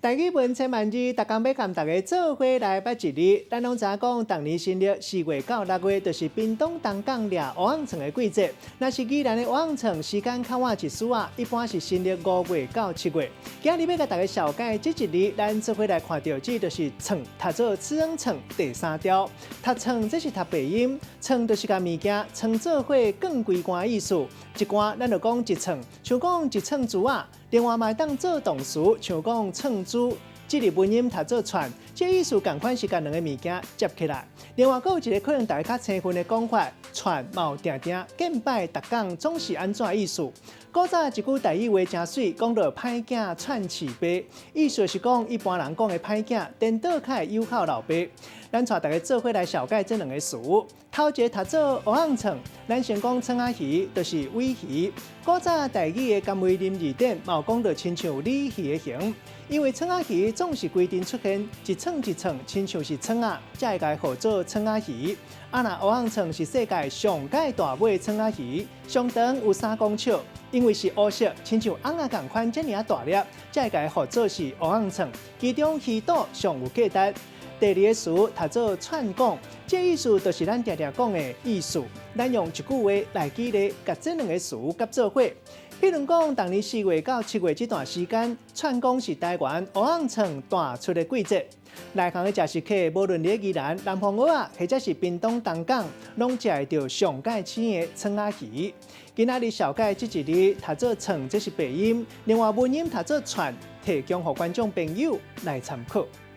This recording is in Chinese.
台语文千万字，逐工要甲大家做伙来捌一字。咱拢知影讲，逐年新历4月到6月，就是屏东东港掠乌昂床的季节。若是宜兰的乌昂床时间较晚一丝啊，一般是新历5月到7月。今日要甲大家小解这一字，咱做伙来看到这就是“床”，读做“子昂床”第3条。读床这是读鼻音，床就是甲物件床做伙更规关的意思。一关咱就讲一床，像讲一床珠啊。另外嘛，当做动词，像讲床珠，这个文音读做串，这意思同款是甲两个物件接起来。另外，还有一个可能大家较青分的讲法，串嘛有定定见摆逐工总是安怎意思？古早一句台语话真水，讲到歹囝串饲爸，意思是讲一般人讲的歹囝颠倒较会友靠老爸。咱带大家做伙来小解这两个词。头一个读做乌昂床，咱先讲床仔鱼，就是尾鱼。古早台语的甘为林字典，嘛有讲到亲像鲤鱼的形，因为床仔鱼总是规定出现一床一床，亲像是床啊，才会号做床仔鱼。啊，那乌昂床是世界上界大尾床仔鱼，上长有3公尺，因为是乌色，亲像翁仔同款，这么大粒，才会号做是乌昂床。其中鱼肚上有价值。第二个词读做串讲，这意思就是咱常常讲的意思。咱用一句话来举例，甲这两个词夹做伙。譬如讲，当年4月到7月这段时间，串讲是台湾乌昂床大出的季节。内行的食食客，无论你宜兰、南方澳啊，或者是屏东东港，拢食会到上界青的床仔鱼。今仔日小解这一字读做床，这是鼻音；另外文音读做串，提供给观众朋友来参考。